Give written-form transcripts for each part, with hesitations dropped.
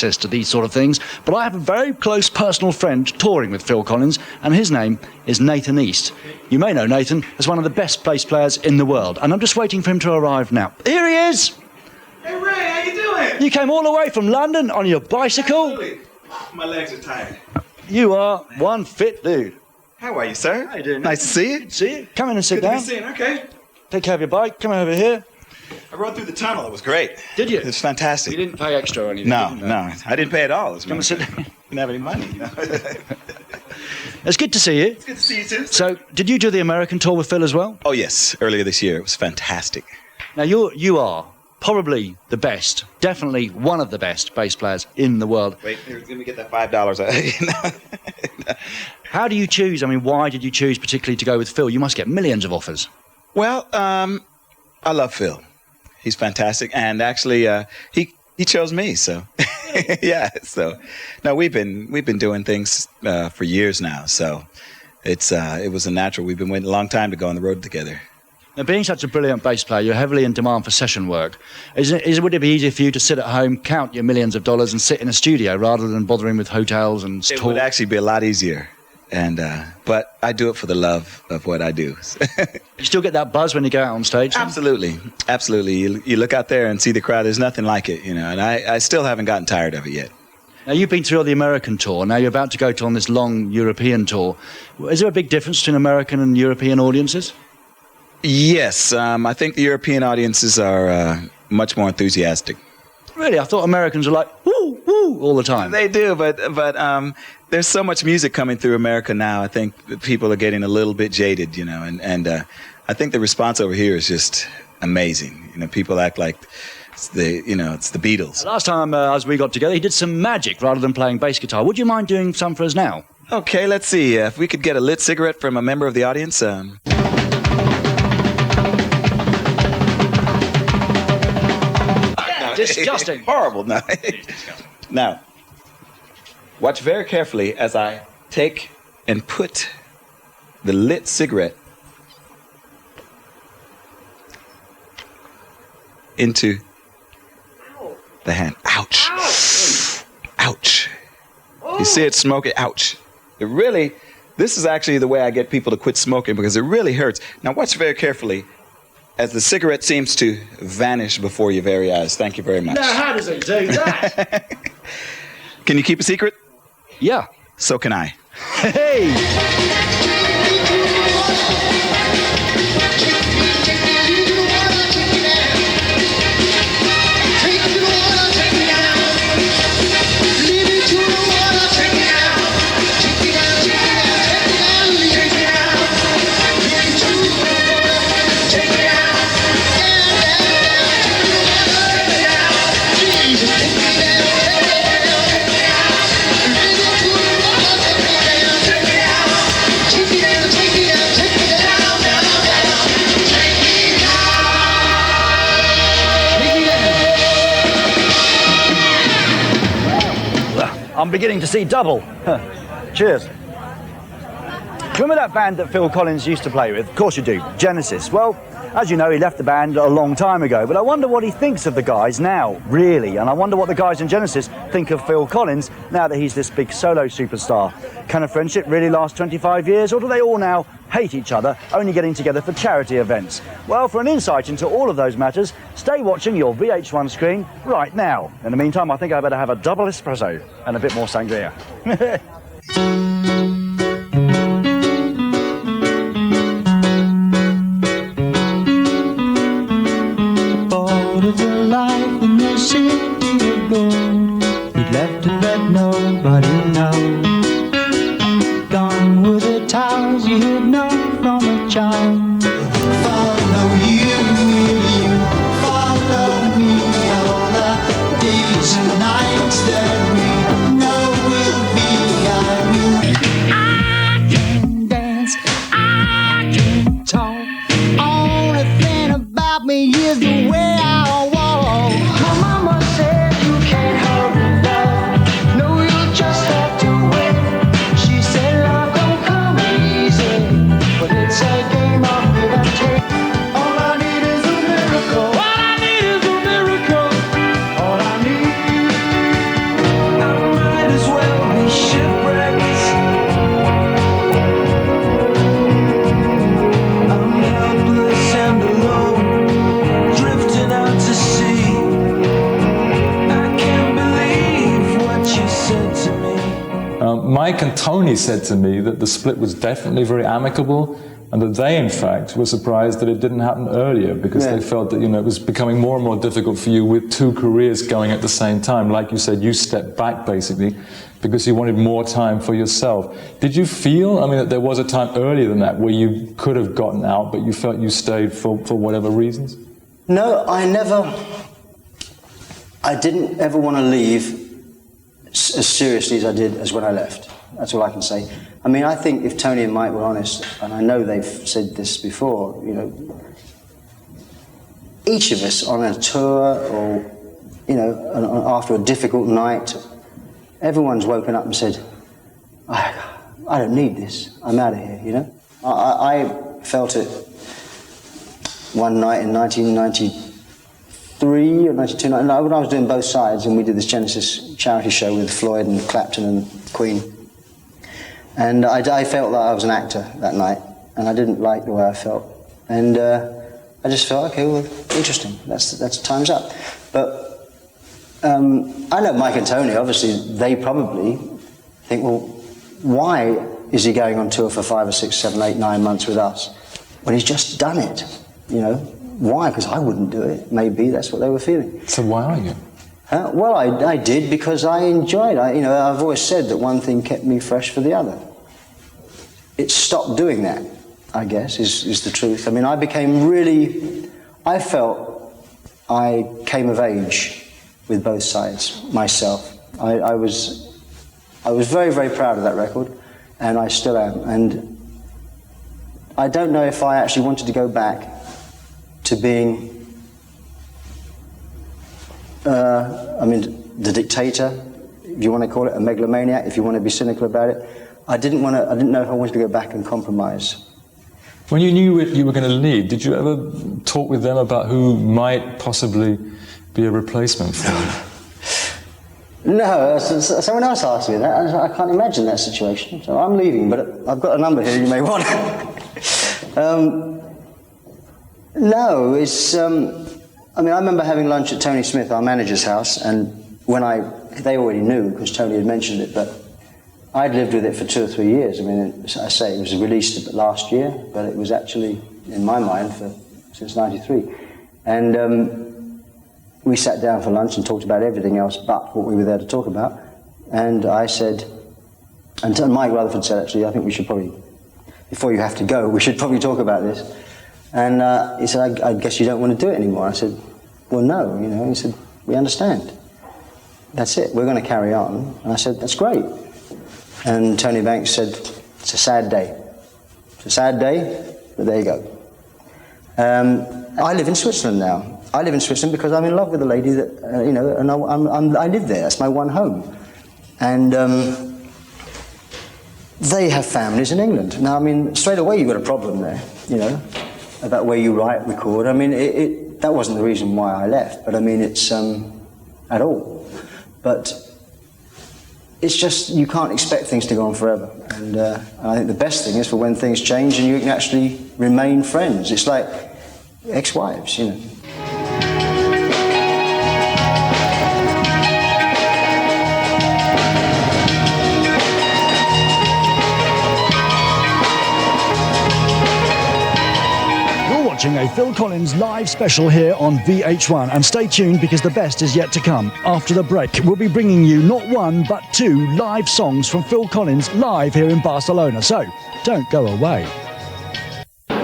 access to these sort of things, but I have a very close personal friend touring with Phil Collins, and his name is Nathan East. You may know Nathan as one of the best bass players in the world, and I'm just waiting for him to arrive now. Here he is! Hey Ray, how you doing? You came all the way from London on your bicycle? Absolutely. My legs are tired. You are one fit dude. How are you, sir? How you doing? Nice to see you. See you. Come in and sit Good down. to be seen, okay. Take care of your bike. Come over here. I rode through the tunnel. It was great. Did you? It was fantastic. You didn't pay extra or anything? No. I didn't pay at all. Come and sit down. Didn't have any money. It's good to see you. It's good to see you too. So, did you do the American tour with Phil as well? Oh yes, earlier this year. It was fantastic. Now, you are probably the best, definitely one of the best bass players in the world. Wait, let me get that $5. How do you choose? I mean, why did you choose particularly to go with Phil? You must get millions of offers. Well, I love Phil. He's fantastic, and actually, he chose me. So, yeah. So, no, we've been doing things for years now. So, it was a natural. We've been waiting a long time to go on the road together. Now, being such a brilliant bass player, you're heavily in demand for session work. Would it be easier for you to sit at home, count your millions of dollars, and sit in a studio rather than bothering with hotels and tours? It would actually be a lot easier. But I do it for the love of what I do. You still get that buzz when you go out on stage? Absolutely. You look out there and see the crowd. There's nothing like it, and I still haven't gotten tired of it yet. Now, you've been through the American tour. Now you're about to go on this long European tour. Is there a big difference between American and European audiences? Yes. I think the European audiences are much more enthusiastic. Really? I thought Americans were like, woo, woo, all the time. They do, but there's so much music coming through America now. I think that people are getting a little bit jaded, and I think the response over here is just amazing. People act like it's the Beatles. Last time as we got together, he did some magic rather than playing bass guitar. Would you mind doing some for us now? Okay, let's see. If we could get a lit cigarette from a member of the audience. Disgusting. Horrible. No. Now, watch very carefully as I take and put the lit cigarette into the hand. Ouch. Ouch. You see it smoking? Ouch. This is actually the way I get people to quit smoking because it really hurts. Now watch very carefully as the cigarette seems to vanish before your very eyes. Thank you very much. Now, how does it do that? Can you keep a secret? Yeah. So can I. Hey! I'm beginning to see double. Cheers. Remember that band that Phil Collins used to play with? Of course you do, Genesis. Well, as you know, he left the band a long time ago, but I wonder what he thinks of the guys now, really, and I wonder what the guys in Genesis think of Phil Collins now that he's this big solo superstar. Can a friendship really last 25 years, or do they all now hate each other, only getting together for charity events? Well, for an insight into all of those matters, stay watching your VH1 screen right now. In the meantime, I think I better have a double espresso and a bit more sangria. Of a life in the city of gold, he'd left to let nobody know. Gone were the towers you had known from a child. Follow you, follow me, all the days and nights that we know will be. I will Now, Mike and Tony said to me that the split was definitely very amicable, and that they, in fact, were surprised that it didn't happen earlier, because they felt that, it was becoming more and more difficult for you with two careers going at the same time. Like you said, you stepped back, basically, because you wanted more time for yourself. Did you feel, that there was a time earlier than that where you could have gotten out, but you felt you stayed for whatever reasons? No, I didn't ever want to leave as seriously as I did as when I left. That's all I can say. I think if Tony and Mike were honest, and I know they've said this before, each of us on a tour or, after a difficult night, everyone's woken up and said, I don't need this. I'm out of here, I felt it one night in 1993 or 92, when I was doing both sides, and we did this Genesis charity show with Floyd and Clapton and Queen. And I felt that I was an actor that night, and I didn't like the way I felt. And I just felt, okay, well, interesting. That's time's up. But I know Mike and Tony, obviously, they probably think, well, why is he going on tour for 5 or 6, 7, 8, 9 months with us when he's just done it? Why? Because I wouldn't do it. Maybe that's what they were feeling. So why are you? Well, I did because I enjoyed it. I've always said that one thing kept me fresh for the other. It stopped doing that, I guess, is the truth. I felt I came of age with both sides, myself. I was very, very proud of that record, and I still am. And I don't know if I actually wanted to go back to being the dictator, if you want to call it, a megalomaniac, if you want to be cynical about it. I didn't know if I wanted to go back and compromise. When you knew you were going to leave, did you ever talk with them about who might possibly be a replacement for you? No, someone else asked me that. I can't imagine that situation. So I'm leaving, but I've got a number here you may want. No, it's... I remember having lunch at Tony Smith, our manager's house, and they already knew because Tony had mentioned it, but I'd lived with it for 2 or 3 years. I say it was released last year, but it was actually, in my mind, since '93. And we sat down for lunch and talked about everything else but what we were there to talk about. And I said, and Mike Rutherford said, actually, I think we should probably, before you have to go, we should probably talk about this. And he said, I guess you don't want to do it anymore. I said, well, no, He said, we understand. That's it, we're going to carry on. And I said, that's great. And Tony Banks said, it's a sad day. It's a sad day, but there you go. I live in Switzerland now. I live in Switzerland because I'm in love with a lady that, and I live there. That's my one home. And they have families in England. Now, straight away you've got a problem there, about where you write, record. That wasn't the reason why I left, but it's at all. But it's just, you can't expect things to go on forever. And I think the best thing is for when things change and you can actually remain friends. It's like ex-wives, Watching a Phil Collins live special here on VH1, and stay tuned because the best is yet to come. After the break, we'll be bringing you not 1 but 2 live songs from Phil Collins live here in Barcelona, so don't go away.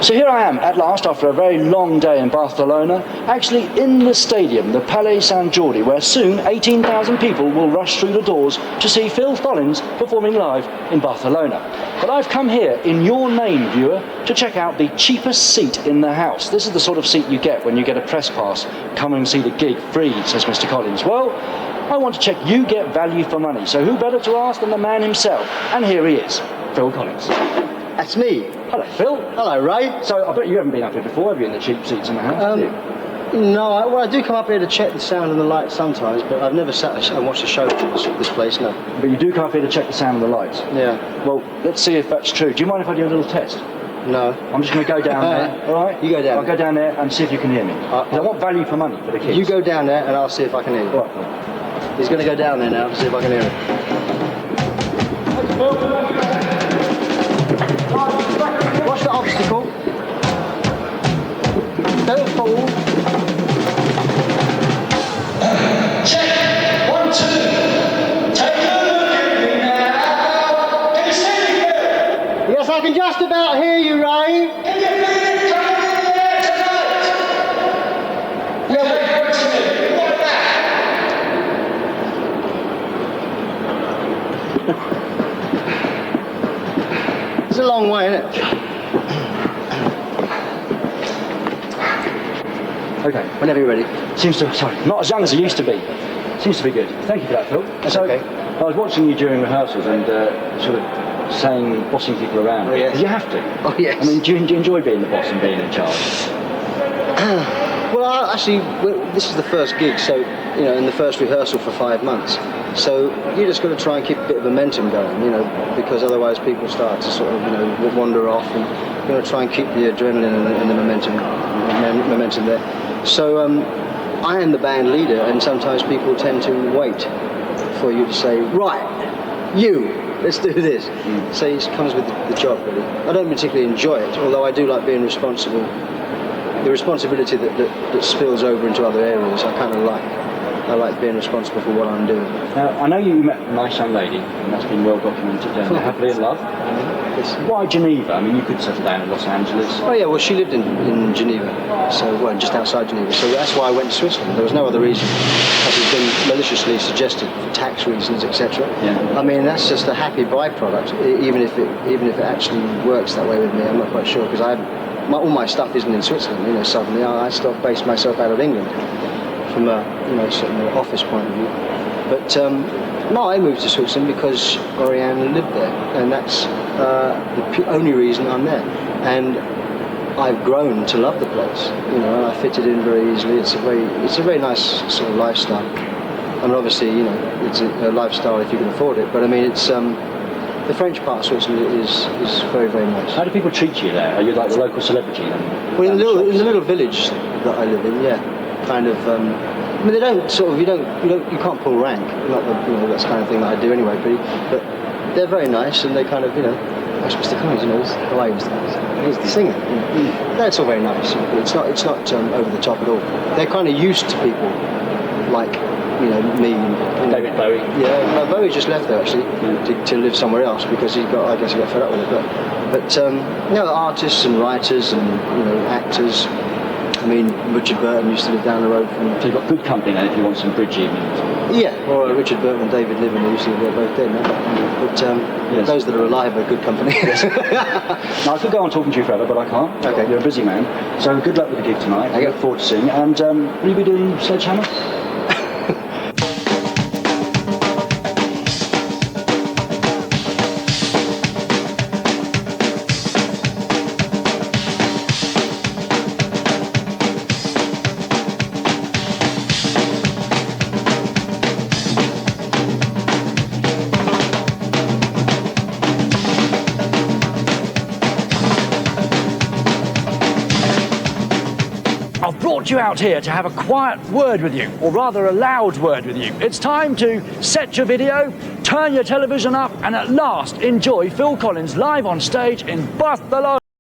So here I am at last after a very long day in Barcelona, actually in the stadium, the Palais Sant Jordi, where soon 18,000 people will rush through the doors to see Phil Collins performing live in Barcelona. But I've come here in your name, viewer, to check out the cheapest seat in the house. This is the sort of seat you get when you get a press pass. Come and see the gig free, says Mr. Collins. Well, I want to check you get value for money, so who better to ask than the man himself? And here he is, Phil Collins. That's me. Hello, Phil. Hello, Ray. So I bet you haven't been up here before, have you, in the cheap seats in the house, have you? No, I do come up here to check the sound and the lights sometimes, but I've never sat and watched a show from this place, no. But you do come up here to check the sound and the lights? Yeah. Well, let's see if that's true. Do you mind if I do a little test? No. I'm just going to go down there, all right? You go down. I'll go down there and see if you can hear me. 'Cause I want value for money for the kids. You go down there and I'll see if I can hear you. All right. He's going to go down there now to see if I can hear him. Watch the obstacle. Don't fall. Check. 1, 2. Take a look at me now. Can you see me good? Yes, I can just about hear you, Ray. Can you feel it coming in the air tonight? Okay, go to me. Like that. It's a long way, isn't it? Okay. Whenever you're ready. Seems to, sorry, not as young as it used to be. Seems to be good. Thank you for that, Phil. That's okay. I was watching you during rehearsals and sort of saying, bossing people around. Oh, yes. You have to. Oh, yes. I mean, do you enjoy being the boss and being in charge? Well, this is the first gig, so, you know, and the first rehearsal for 5 months. So you just got to try and keep a bit of momentum going, you know, because otherwise people start to sort of, you know, wander off, and you got to try and keep the adrenaline and the momentum there. So I am the band leader, and sometimes people tend to wait for you to say, right, you, let's do this. So it comes with the job, really. I don't particularly enjoy it, although I do like being responsible. The responsibility that spills over into other areas, I kind of like. I like being responsible for what I'm doing. Now, I know you met a nice young lady, and that's been well documented, they're happily in love. Yes. Why Geneva? I mean, you could settle down in Los Angeles. Oh yeah, well she lived in Geneva, so well just outside Geneva. So that's why I went to Switzerland. There was no other reason, as has been maliciously suggested for tax reasons, etc. Yeah. I mean that's just a happy byproduct. Even if it actually works that way with me, I'm not quite sure because all my stuff isn't in Switzerland. You know, suddenly I still base myself out of England from a sort of office point of view. But no, I moved to Switzerland because Oriane lived there, and that's the only reason I'm there. And I've grown to love the place, you know, and I fitted in very easily. It's a very nice sort of lifestyle. I mean, obviously, you know, it's a lifestyle if you can afford it. But I mean, it's the French part of Switzerland is very, very nice. How do people treat you there? Are you like the local celebrity then? Well, in the little village that I live in, yeah, kind of. I mean, they don't sort of. You can't pull rank. Not that, you know, that's the kind of thing that I do anyway. But they're very nice, and they kind of, you know, oh, Mr. Collins, you know, he's the singer. That's all very nice. But it's not over the top at all. They're kind of used to people like, you know, me. David Bowie. Yeah, no, Bowie just left there actually to live somewhere else because I guess he got fed up with it. But you know, artists and writers and, you know, actors. I mean, Richard Burton used to live down the road from. So you've got good company then if you want some bridge evenings. Yeah, well, Richard Burton and David Niven, they're both dead now. But yes. Those that are alive are good company. Now, I could go on talking to you forever, but I can't. Okay. You're a busy man. So good luck with the gig tonight. I Okay. look forward to seeing it. And will you be doing Sledgehammer? I've brought you out here to have a quiet word with you, or rather a loud word with you. It's time to set your video, turn your television up, and at last enjoy Phil Collins live on stage in Barcelona.